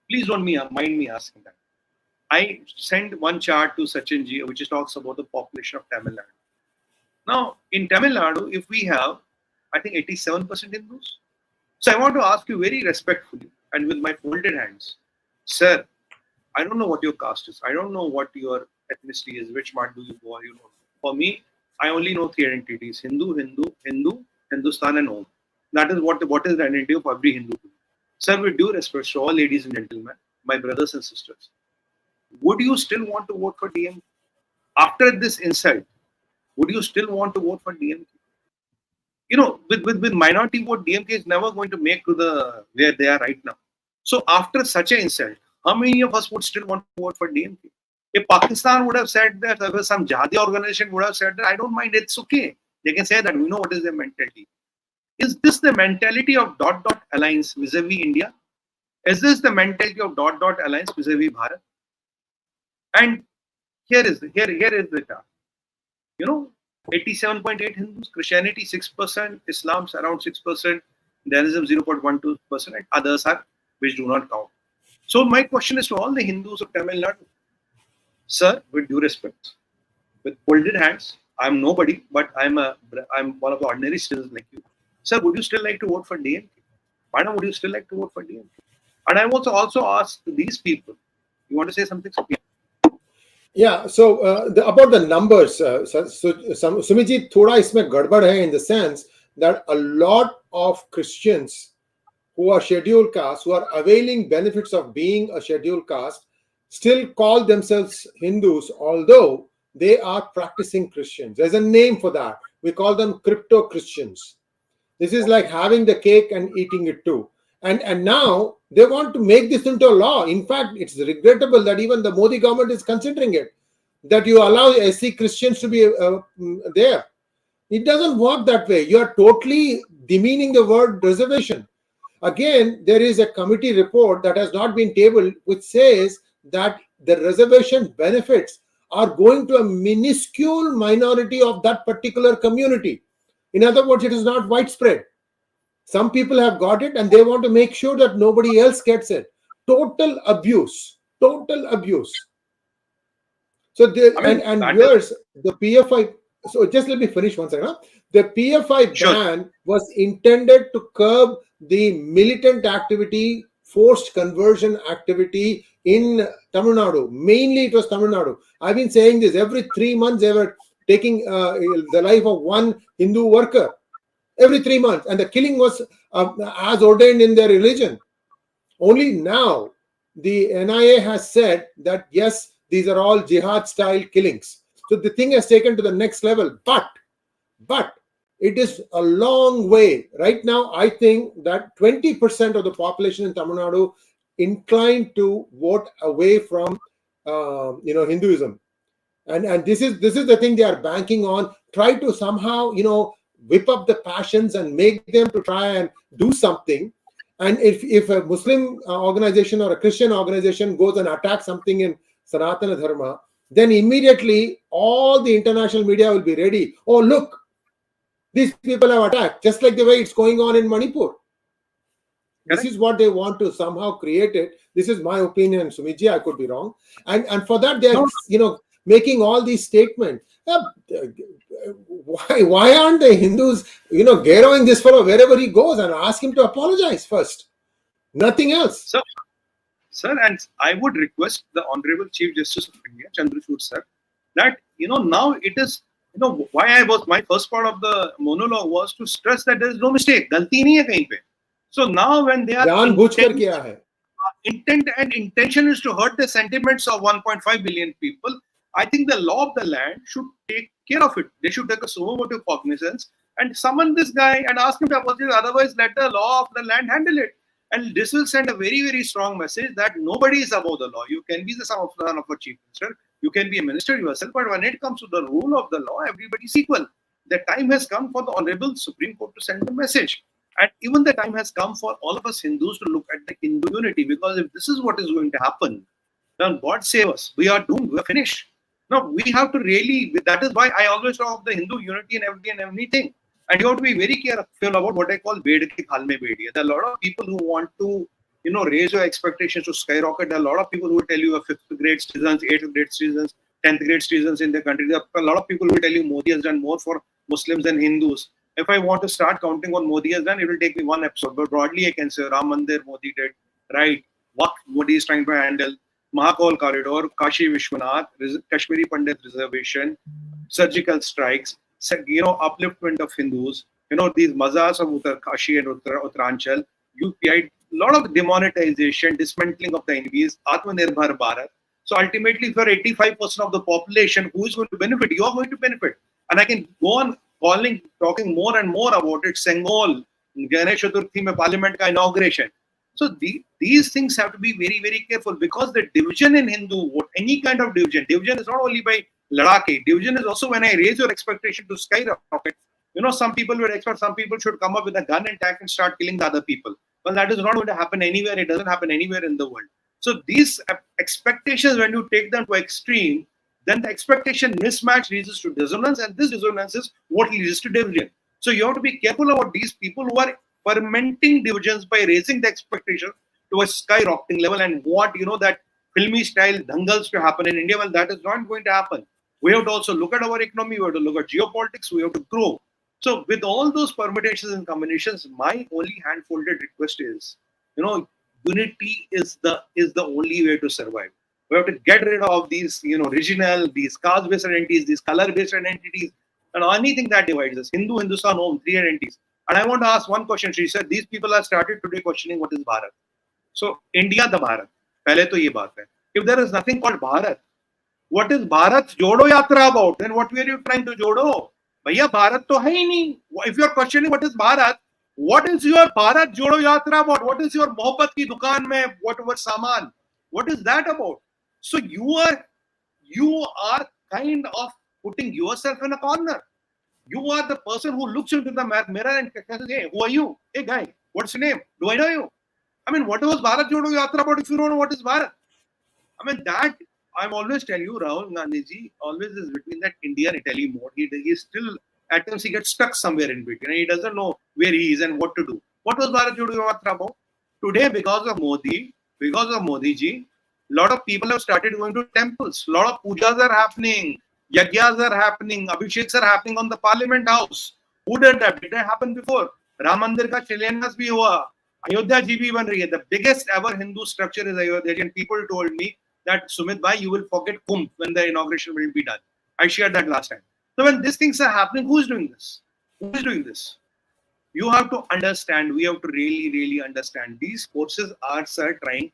Please don't mind me asking that. I sent one chart to Sachin ji, which talks about the population of Tamil Nadu. Now, in Tamil Nadu, if we have, I think 87% Hindus. So I want to ask you very respectfully and with my folded hands, sir, I don't know what your caste is. I don't know what your ethnicity is. Which mat do you go? You know. For me, I only know three identities: Hindu, Hindustan, and Om. That is what is the identity of every Hindu. Sir, with due respect to all ladies and gentlemen, my brothers and sisters, would you still want to vote for DMK? After this insult, would you still want to vote for DMK? You know, with minority vote, DMK is never going to make to the where they are right now. So after such an insult, how many of us would still want to vote for DMK? If Pakistan would have said that, if some Jihadi organization would have said that, I don't mind, it's okay. They can say that, we know what is their mentality. Is this the mentality of ... alliance vis-a-vis India? Is this the mentality of ... alliance vis-a-vis Bharat? And here is the chart. You know, 87.8 Hindus, Christianity 6%, Islam around 6%, Jainism 0.12%, and others are which do not count. So my question is to all the Hindus of Tamil Nadu, sir, with due respect, with folded hands, I'm nobody, but I'm one of the ordinary citizens like you. Sir, would you still like to vote for DMK? Madam, would you still like to vote for DMK? And I also ask these people, you want to say something? Yeah, so about the numbers, Sumitji, thoda isme gadbad hai in the sense that a lot of Christians who are scheduled caste, who are availing benefits of being a scheduled caste, still call themselves Hindus, although they are practicing Christians. There's a name for that. We call them crypto Christians. This is like having the cake and eating it too. And now they want to make this into a law. In fact, it's regrettable that even the Modi government is considering it, that you allow SC Christians to be there. It doesn't work that way. You are totally demeaning the word reservation. Again, there is a committee report that has not been tabled, which says that the reservation benefits are going to a minuscule minority of that particular community. In other words, it is not widespread. Some people have got it and they want to make sure that nobody else gets it. Total abuse. Total abuse. So, yours, the PFI, so just let me finish one second. The PFI ban was intended to curb the militant activity, forced conversion activity in Tamil Nadu. Mainly it was Tamil Nadu. I've been saying this every 3 months. They were taking the life of one Hindu worker every 3 months, and the killing was as ordained in their religion. Only now the NIA has said that yes, these are all jihad style killings. So the thing has taken to the next level, but it is a long way. Right now, I think that 20% of the population in Tamil Nadu inclined to vote away from Hinduism. And this is the thing they are banking on. Try to somehow, whip up the passions and make them to try and do something. And if a Muslim organization or a Christian organization goes and attacks something in Sanatana Dharma, then immediately all the international media will be ready. Oh, look, these people have attacked, just like the way it's going on in Manipur. This is what they want to somehow create it. This is my opinion, Sumitji. I could be wrong. And for that, they're making all these statements. Why aren't the Hindus, garrowing this fellow wherever he goes and ask him to apologize first? Nothing else. Sir, and I would request the Honorable Chief Justice of India, Chandrachud sir, that now it is my first part of the monologue was to stress that there is no mistake. Galti nahi hai kahin pe. So now when they are intent and intention is to hurt the sentiments of 1.5 billion people, I think the law of the land should take care of it. They should take a sumo motu cognizance and summon this guy and ask him to apologize. Otherwise, let the law of the land handle it. And this will send a very, very strong message that nobody is above the law. You can be the son of a chief minister, you can be a minister yourself, but when it comes to the rule of the law, everybody is equal. The time has come for the Honorable Supreme Court to send the message. And even the time has come for all of us Hindus to look at the Hindu unity, because if this is what is going to happen, then God save us. We are doomed. We are finished. No, we have to really, that is why I always talk of the Hindu unity and everything. And you have to be very careful about what I call 𝗣𝗚𝗬𝗫. There are a lot of people who want to, raise your expectations to skyrocket. There are a lot of people who will tell you 5th grade students, 8th grade students, 10th grade students in the country. There are a lot of people who will tell you Modi has done more for Muslims than Hindus. If I want to start counting what Modi has done, it will take me one episode. But broadly, I can say Ram Mandir Modi did, right? What Modi is trying to handle, Mahakal corridor, Kashi Vishwanath, Kashmiri Pandit reservation, surgical strikes, upliftment of Hindus, these mazars of Uttar Kashi and Uttaranchal, UPI, a lot of demonetization, dismantling of the enemies, Atmanirbhar Bharat. So ultimately, if you're 85% of the population, who is going to benefit? You are going to benefit. And I can go on talking more and more about it. Sengol, Ganesh Chaturthi mein Parliament ka inauguration. So these things have to be very, very careful, because the division in Hindu vote, any kind of division is not only by ladake. Division is also when I raise your expectation to skyrocket. Some people would expect some people should come up with a gun and tank and start killing the other people. Well, that is not going to happen anywhere. It doesn't happen anywhere in the world. So these expectations, when you take them to extreme, then the expectation mismatch leads to dissonance, and this dissonance is what leads to division. So you have to be careful about these people who are fermenting divisions by raising the expectation to a skyrocketing level and want, that filmy style dangals to happen in India. Well, that is not going to happen. We have to also look at our economy. We have to look at geopolitics. We have to grow. So with all those permutations and combinations, my only hand-folded request is, unity is the only way to survive. We have to get rid of these, regional, these caste-based identities, these color-based identities, and anything that divides us. Hindu, Hindustan, home, 3 identities. And I want to ask one question. She said, these people have started today questioning what is Bharat. So, India, the Bharat. Pehle to ye baat hai. If there is nothing called Bharat, what is Bharat Jodo Yatra about? Then what were you trying to Jodo? Bhaiya, Bharat to hai nahi. If you are questioning what is Bharat, what is your Bharat Jodo Yatra about? What is your Mohabbat ki dukaan mein whatever saman? What is that about? So you are kind of putting yourself in a corner. You are the person who looks into the mirror and says, hey, who are you? Hey guy, what's your name? Do I know you? I mean, what was Bharat Jodo Yatra about if you don't know what is Bharat? I mean, that I'm always telling you, Rahul Gandhiji always is between that India and Italy mode. He is still, at times he gets stuck somewhere in between. And he doesn't know where he is and what to do. What was Bharat Jodo Yatra about? Today, because of Modi, because of Modiji, a lot of people have started going to temples. A lot of pujas are happening. Yagyas are happening. Abhisheks are happening on the Parliament House. Who did that? Did that happen before? Ram Mandir ka Shilanyas bhi hua. Ayodhya ji bhi ban rahi hai. The biggest ever Hindu structure is Ayodhya ji. And people told me that, Sumit bhai, you will forget Kumbh when the inauguration will be done. I shared that last time. So when these things are happening, who is doing this? Who is doing this? You have to understand. We have to really, really understand. These forces are trying,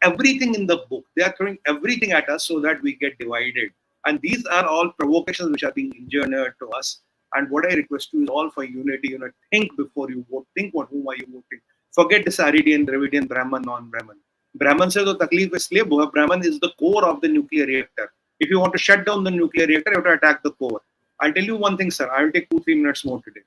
everything in the book. They are throwing everything at us so that we get divided. And these are all provocations which are being engineered to us. And what I request you is all for unity. Think before you vote. Think what whom are you voting. Forget this Aridian, Dravidian, Brahman, non-Brahman. Brahman says the taklif is slave. Brahman is the core of the nuclear reactor. If you want to shut down the nuclear reactor, you have to attack the core. I'll tell you one thing, sir. I will take 2-3 minutes more today.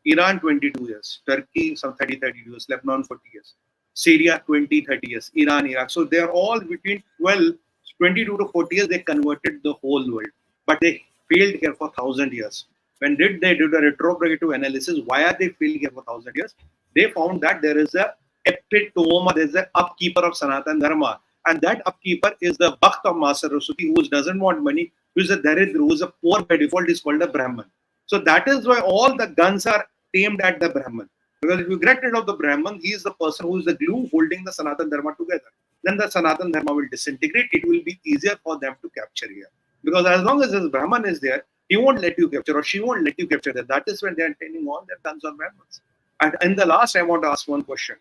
Iran, 22 years. Turkey, some 30 years. Lebanon, 40 years. Syria, 20-30 years. Iran, Iraq. So they are all between 22 to 40 years. They converted the whole world. But they failed here for 1,000 years. When did they do the retrospective analysis? Why are they failing here for 1,000 years? They found that there is a epitome, there is an upkeeper of Sanatana Dharma. And that upkeeper is the Bhakt of Master Saraswati, who doesn't want money, who is a Daridra, who is a poor by default, is called a Brahman. So that is why all the guns are aimed at the Brahman. Because if you get rid of the Brahman, he is the person who is the glue holding the Sanatana Dharma together. Then the Sanatana Dharma will disintegrate. It will be easier for them to capture here. Because as long as this Brahman is there, he won't let you capture, or she won't let you capture that. That is when they are turning all their guns on Brahmans. And in the last, I want to ask one question.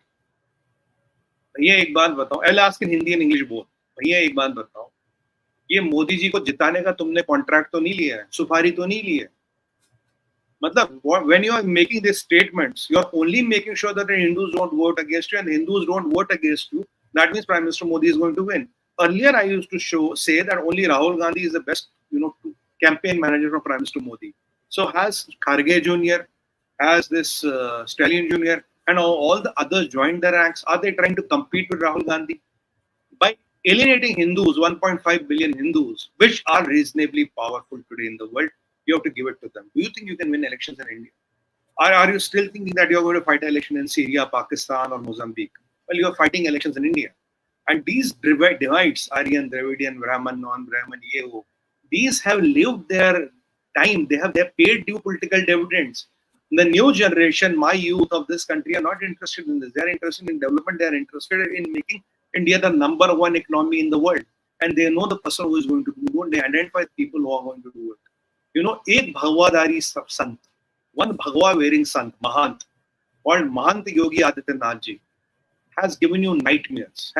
भैया एक बात बताओ, I'll ask in Hindi and English both. भैया एक बात बताओ, ये मोदी जी को जिताने का तुमने कॉन्ट्रैक्ट तो नहीं लिया है, सुपारी तो नहीं ली है? मतलब when you are making these statements, you are only making sure that the Hindus don't vote against you, and the Hindus don't vote against you. That means Prime Minister Modi is going to win. Earlier, I used to say that only Rahul Gandhi is the best, campaign manager for Prime Minister Modi. So has Kharge Jr., has this Stalin Jr., and all the others joined the ranks? Are they trying to compete with Rahul Gandhi? By alienating Hindus, 1.5 billion Hindus, which are reasonably powerful today in the world, you have to give it to them. Do you think you can win elections in India? Or are you still thinking that you're going to fight an election in Syria, Pakistan, or Mozambique? Well, you're fighting elections in India. And these divides, Aryan, Dravidian, Brahman, non-Brahman, Yeho, these have lived their time. They have paid due political dividends. The new generation, my youth of this country, are not interested in this. They are interested in development. They are interested in making India the #1 economy in the world. And they know the person who is going to do it. They identify people who are going to do it. एक भगवाधारी संत, one Bhagwa wearing Sant, Mahant, called Mahant Yogi Adityanath Ji, has given you nightmares,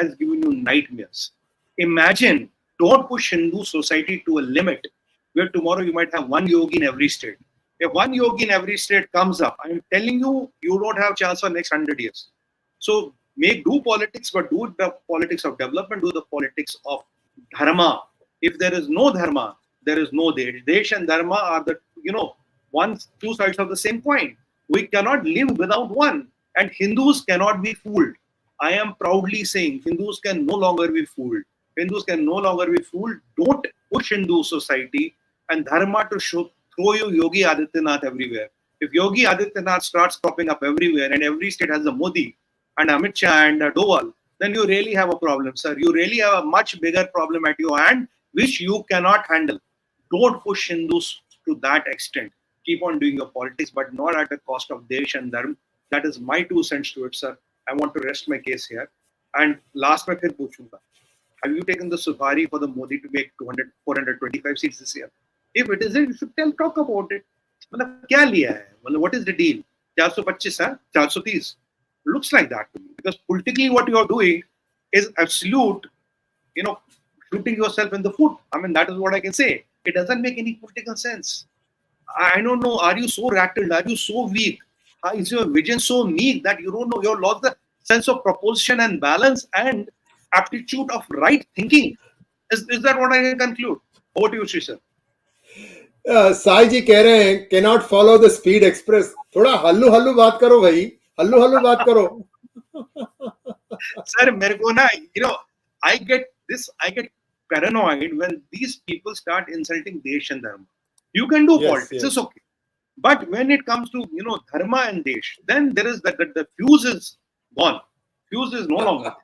Imagine, don't push Hindu society to a limit where tomorrow you might have one yogi in every state. If one yogi in every state comes up, I'm telling you, you don't have chance for next 100 years. So do politics, but do the politics of development, do the politics of dharma. If there is no dharma, there is no Desh. Desh and dharma are the, two sides of the same coin. We cannot live without one. And Hindus cannot be fooled. I am proudly saying Hindus can no longer be fooled. Don't push Hindu society and dharma to throw you Yogi Adityanath everywhere. If Yogi Adityanath starts popping up everywhere and every state has a Modi and Amit Shah and Doval, then you really have a problem, sir. You really have a much bigger problem at your hand, which you cannot handle. Don't push Hindus to that extent. Keep on doing your politics, but not at the cost of Desh and Dharma. That is my 2 cents to it, sir. I want to rest my case here. And last, मैं फिर पूछूंगा, have you taken the safari for the Modi to make 425 seats this year? If it isn't, you should talk about it. मतलब क्या लिया है? मतलब what is the deal? 425 है? 430? Looks like that to me. Because politically what you are doing is absolute, shooting yourself in the foot. I mean, that is what I can say. It doesn't make any political sense. I don't know. Are you so rattled? Are you so weak? Is your vision so meek that you don't know? You've lost the sense of proportion and balance and aptitude of right thinking. Is that what I can conclude? Over to you, Sree sir. Sai जी कह रहे हैं cannot follow the speed express. थोड़ा हल्लू बात करो भाई, हल्लू बात करो. Sir, मेरे को ना, I get paranoid when these people start insulting Desh and Dharma. You can do politics, it's okay. But when it comes to, Dharma and Desh, then there is the fuse is gone. Fuse is no longer.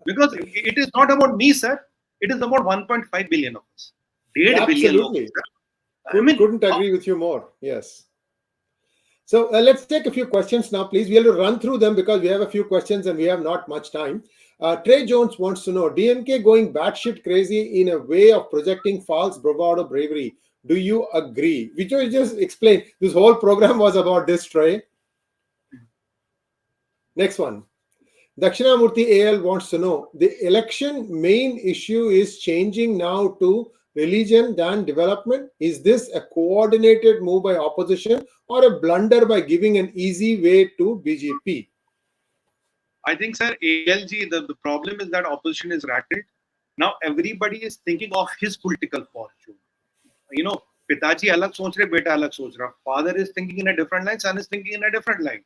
Because it is not about me, sir. It is about 1.5 billion of us. 1.5 billion of us. Couldn't agree with you more. Yes. So let's take a few questions now, please. We'll run through them because we have a few questions and we have not much time. Trey Jones wants to know, DMK going batshit crazy in a way of projecting false bravado bravery. Do you agree? Which I just explained. This whole program was about this, Trey. Next one. Dakshinamurthy AL wants to know, the election main issue is changing now to religion than development. Is this a coordinated move by opposition or a blunder by giving an easy way to BJP? I think, sir, ALG, the problem is that opposition is rattled. Now everybody is thinking of his political fortune. Pitaji alag soch rahe, beta alag soch raha. Father is thinking in a different line, son is thinking in a different line.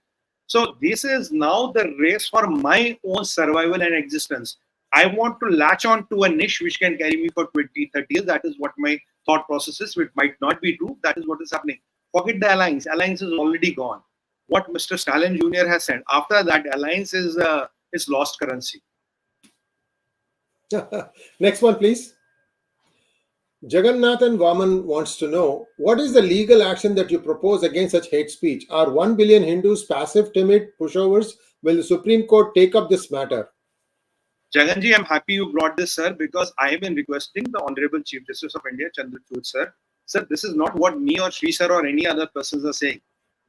So this is now the race for my own survival and existence. I want to latch on to a niche which can carry me for 20, 30 years. That is what my thought process is, which might not be true. That is what is happening. Forget the alliance. Alliance is already gone. What Mr. Stalin Jr. has said, after that, alliance is lost currency. Next one, please. Jagannathan Vaman wants to know, what is the legal action that you propose against such hate speech? Are 1 billion Hindus passive, timid pushovers? Will the Supreme Court take up this matter? Jaganji, I'm happy you brought this, sir, because I have been requesting the Honorable Chief Justice of India, Chandrachud, sir. Sir, this is not what me or Sree sir or any other persons are saying.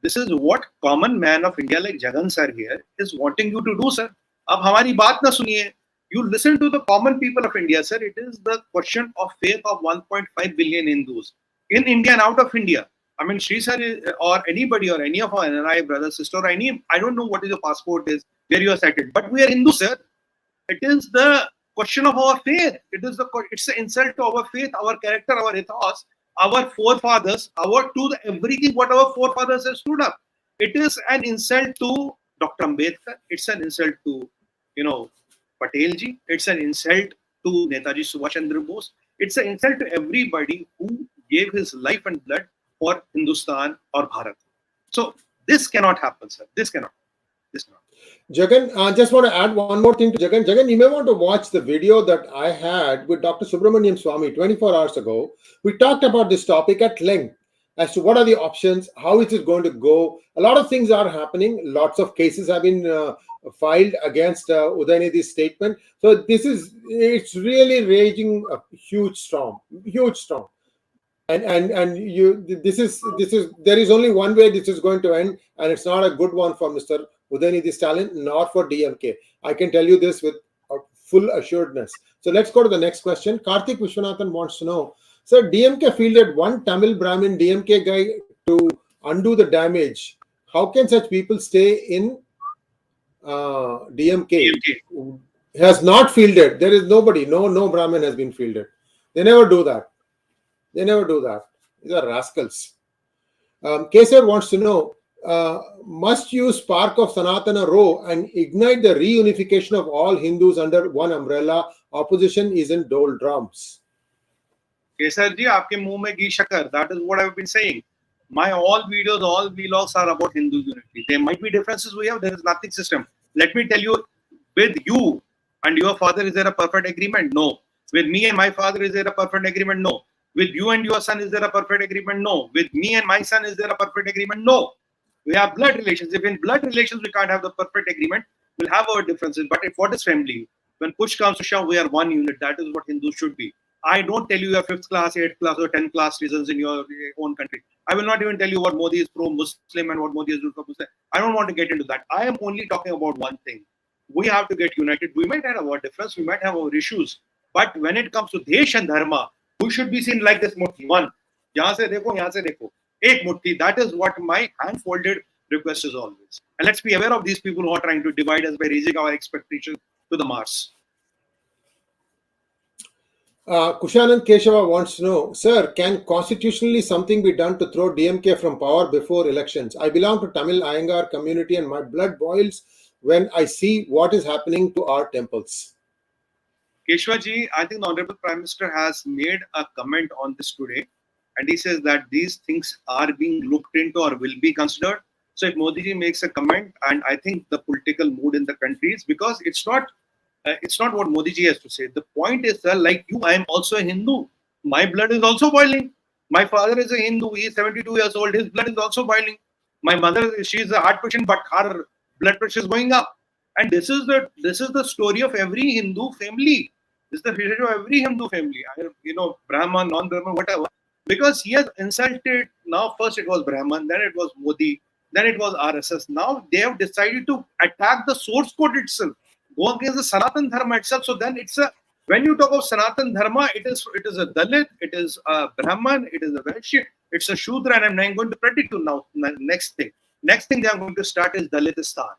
This is what common man of India like Jagan sir here is wanting you to do, sir. अब हमारी बात ना सुनिए. You listen to the common people of India, sir. It is the question of faith of 1.5 billion Hindus in India and out of India. I mean, Sree sir or anybody or any of our NRI brother, sister, or any, I don't know what is your passport is, where you are settled, but we are Hindus, sir. It is the question of our faith. It's an insult to our faith, our character, our ethos, our forefathers, everything what our forefathers have stood up. It is an insult to Dr. Ambedkar. It's an insult to, Patel ji. It's an insult to Netaji Subhash Chandra Bose. It's an insult to everybody who gave his life and blood for Hindustan or Bharat. So this cannot happen, sir. This cannot. Jagan, I just want to add one more thing to Jagan. Jagan, you may want to watch the video that I had with Dr. Subramaniam Swamy 24 hours ago. We talked about this topic at length as to what are the options, how is it going to go. A lot of things are happening. Lots of cases have been filed against Udhayanidhi's statement. So it's really raging a huge storm. And there is only one way this is going to end, and it's not a good one for Mr. Udhayanidhi Stalin, nor for DMK. I can tell you this with full assuredness. So let's go to the next question. Karthik Vishwanathan wants to know, sir, DMK fielded one Tamil Brahmin DMK guy to undo the damage. How can such people stay in DMK? Has not fielded. There is nobody. No Brahmin has been fielded. They never do that. These are rascals. Kesar wants to know, must use spark of Sanatana row and ignite the reunification of all Hindus under one umbrella. Opposition isn't doldrums. Kesar ji, aapke muh mein ghee shakar. That is what I've been saying. My all videos, all vlogs are about Hindu unity. There might be differences we have. There is nothing system. Let me tell you, with you and your father, is there a perfect agreement? No. With me and my father, is there a perfect agreement? No. With you and your son, is there a perfect agreement? No. With me and my son, is there a perfect agreement? No. We have blood relations. If in blood relations we can't have the perfect agreement, we'll have our differences. But what is family? When push comes to shove, we are one unit. That is what Hindus should be. I don't tell you your 5th class, 8th class, or 10th class reasons in your own country. I will not even tell you what Modi is pro-Muslim and what Modi is pro-Muslim. I don't want to get into that. I am only talking about one thing. We have to get united. We might have our difference. We might have our issues. But when it comes to Desh and Dharma, we should be seen like this mutti. One. Yahan se dekho, yahan se dekho. Ek mutti. That is what my hand-folded request is always. And let's be aware of these people who are trying to divide us by raising our expectations to the Mars. Kushanand Keshava wants to know, sir, can constitutionally something be done to throw DMK from power before elections? I belong to Tamil Iyengar community and my blood boils when I see what is happening to our temples. Keshwaji, I think the Honorable Prime Minister has made a comment on this today, and he says that these things are being looked into or will be considered. So if Modiji makes a comment, and I think the political mood in the country is because it's not what Modiji has to say. The point is, sir, like you, I am also a Hindu. My blood is also boiling. My father is a Hindu. He is 72 years old. His blood is also boiling. My mother, she is a heart patient, but her blood pressure is going up. And this is the story of every Hindu family. This is the story of every Hindu family. Brahman, non-Brahman, whatever. Because he has insulted. Now, first it was Brahman, then it was Modi, then it was RSS. Now they have decided to attack the source code itself, go against the Sanatana Dharma itself. So then when you talk of Sanatana Dharma, it is a Dalit, it is a Brahman, it is a Vaishya, it's a Shudra, and I'm going to predict you now. Next thing they are going to start is Dalitistan.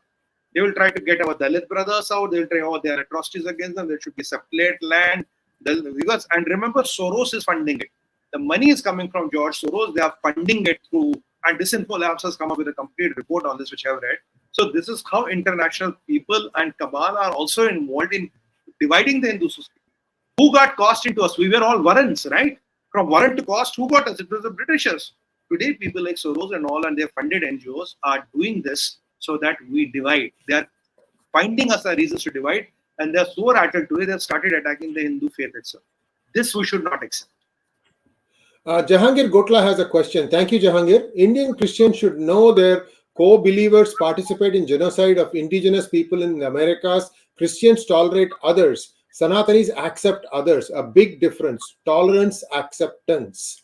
They will try to get our Dalit brothers out. They will try, there are atrocities against them. There should be separate land. And remember, Soros is funding it. The money is coming from George Soros. They are funding it through, and Disinfo Labs has come up with a complete report on this, which I have read. So this is how international people and cabal are also involved in dividing the Hindu society. Who got cost into us? We were all Warrens, right? From Warren to cost, who got us? It was the Britishers. Today, people like Soros and all, and their funded NGOs are doing this so that we divide. They are finding us a reasons to divide, and they are so rattled today, they have started attacking the Hindu faith itself. This we should not accept. Jahangir Gotla has a question. Thank you, Jahangir. Indian Christians should know their co-believers participate in genocide of indigenous people in the Americas. Christians tolerate others. Sanatanis accept others. A big difference. Tolerance, acceptance.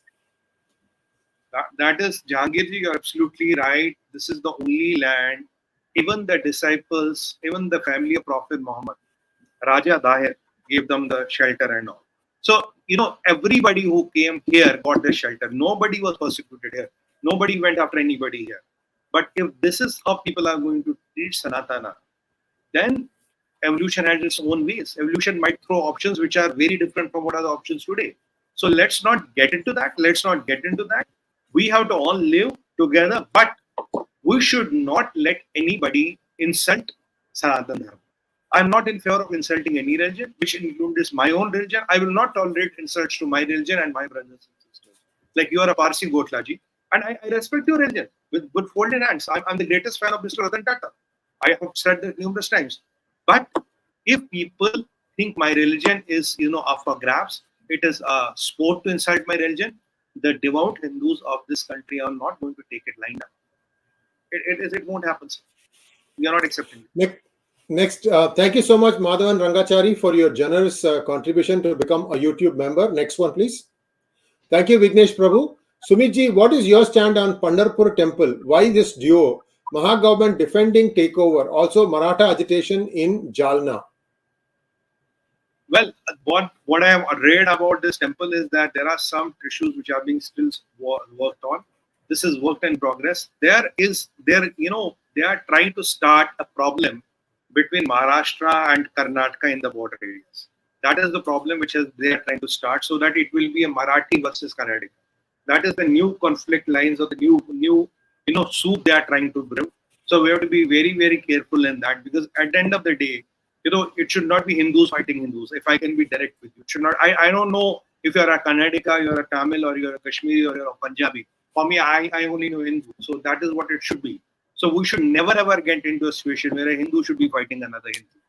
That is, Jahangir ji, you're absolutely right. This is the only land even the disciples, even the family of Prophet Muhammad, Raja Dahir gave them the shelter and all. So, everybody who came here got the shelter. Nobody was persecuted here. Nobody went after anybody here. But if this is how people are going to treat Sanatana, then evolution has its own ways. Evolution might throw options which are very different from what are the options today. So let's not get into that. We have to all live together, but we should not let anybody insult Sanatana Dharma. I'm not in favor of insulting any religion, which includes my own religion. I will not tolerate insults to my religion and my brothers and sisters. Like you are a 𝗤𝗙 𝗲𝙂𝗫, and I respect your religion with folded hands. I'm the greatest fan of Mr. Ratan Tata. I have said that numerous times. But if people think my religion is, up for grabs, it is a sport to insult my religion, the devout Hindus of this country are not going to take it lying down. It won't happen. We are not accepting it. Next, thank you so much, Madhavan Rangachari, for your generous contribution to become a YouTube member. Next one, please. Thank you, Vignesh Prabhu. Sumitji, what is your stand on Pandharpur temple? Why this duo? Maha government defending takeover. Also, Maratha agitation in Jalna. Well, what I have read about this temple is that there are some issues which are being still worked on. This is work in progress. They are trying to start a problem between Maharashtra and Karnataka in the border areas. That is the problem which they are trying to start, so that it will be a Marathi versus Karnataka. That is the new conflict lines or the new soup they are trying to brew. So we have to be very, very careful in that, because at the end of the day, it should not be Hindus fighting Hindus. If I can be direct with you, it should not. I don't know if you're a Karnataka, you're a Tamil, or you're a Kashmiri, or you're a Punjabi. For me, I only know Hindu. So that is what it should be. So we should never ever get into a situation where a Hindu should be fighting another Hindu.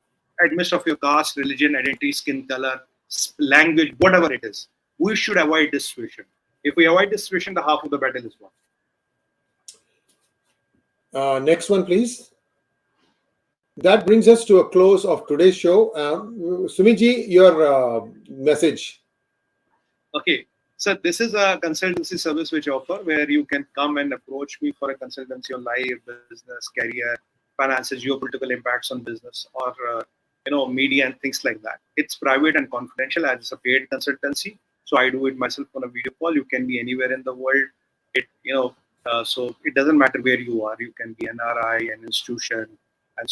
Amidst of your caste, religion, identity, skin color, language, whatever it is. We should avoid this situation. If we avoid this situation, the half of the battle is won. Next one, please. That brings us to a close of today's show. Sumitji, your message. Okay. So this is a consultancy service which I offer, where you can come and approach me for a consultancy on life, business, career, finances, geopolitical impacts on business, or media and things like that. It's private and confidential, as it's a paid consultancy. So I do it myself on a video call. You can be anywhere in the world. So it doesn't matter where you are. You can be an RI, an institution, a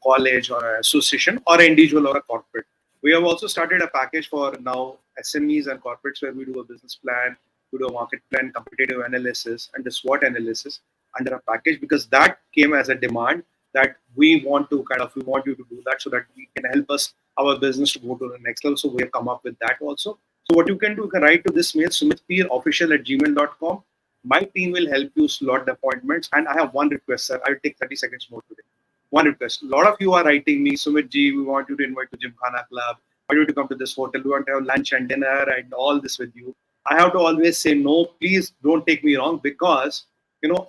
college or an association, or an individual or a corporate. We have also started a package for now SMEs and corporates, where we do a business plan, we do a market plan, competitive analysis, and the SWOT analysis under a package, because that came as a demand that we want you to do that, so that we can help our business to go to the next level. So we have come up with that also. So what you can do, you can write to this mail, sumitpeerofficial@gmail.com. My team will help you slot the appointments. And I have one request, sir. I'll take 30 seconds more today. One request. A lot of you are writing me, Sumitji, we want you to invite to Gymkhana Club. I want you to come to this hotel. We want to have lunch and dinner and all this with you. I have to always say, no, please don't take me wrong, because,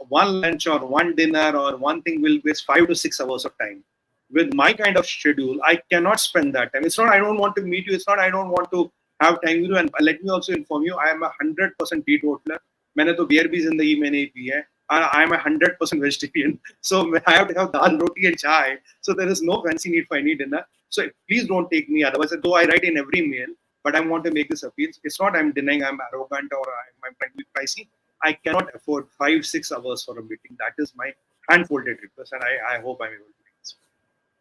one lunch or one dinner or one thing will waste 5 to 6 hours of time. With my kind of schedule, I cannot spend that time. It's not I don't want to meet you. It's not I don't want to have time with you. And let me also inform you, I am 100% teetotaler. मैंने तो beer भी जिंदगी में नहीं P है. I am 100% vegetarian. So I have to have dal, roti and chai. So there is no fancy need for any dinner. So please don't take me. Otherwise, though I write in every mail, but I want to make this appeal. It's not I'm denying I'm arrogant or I'm trying to be pricey. I cannot afford 5-6 hours for a meeting. That is my hand-folded request, and I hope I'm able to do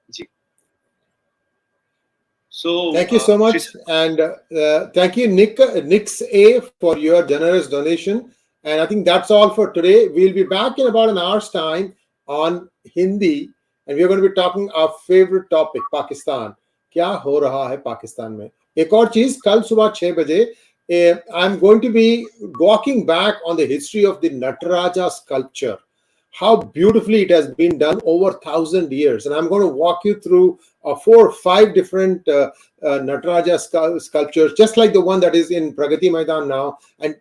this. So thank you so much, and thank you, Nix A, for your generous donation. And I think that's all for today. We'll be back in about an hour's time on Hindi, and we're going to be talking our favorite topic, Pakistan. क्या हो रहा है पाकिस्तान में? एक और चीज, कल सुबह 6 बजे I'm going to be walking back on the history of the Nataraja sculpture, how beautifully it has been done over 1,000 years. And I'm going to walk you through 4 or 5 different Nataraja sculptures, just like the one that is in Pragati Maidan now, and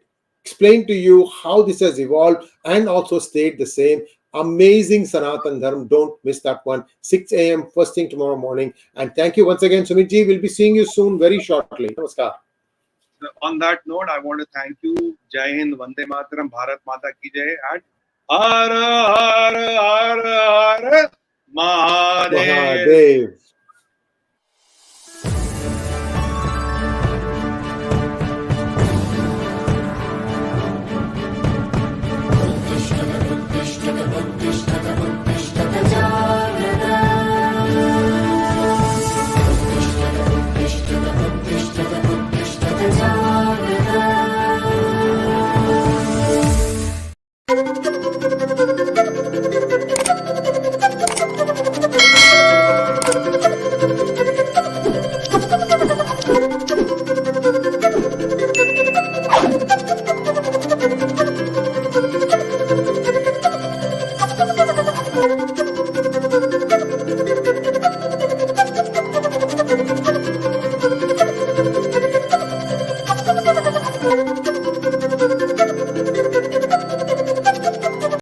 explain to you how this has evolved and also stayed the same. Amazing Sanatana Dharma. Don't miss that one. 6 a.m. first thing tomorrow morning. And thank you once again, Sumitji. We'll be seeing you soon, very shortly. Namaskar. On that note, I want to thank you. Jai Hind, Vande Mataram, Bharat Mata Ki Jai, and Har Har Har Har Mahadev. Mahadev.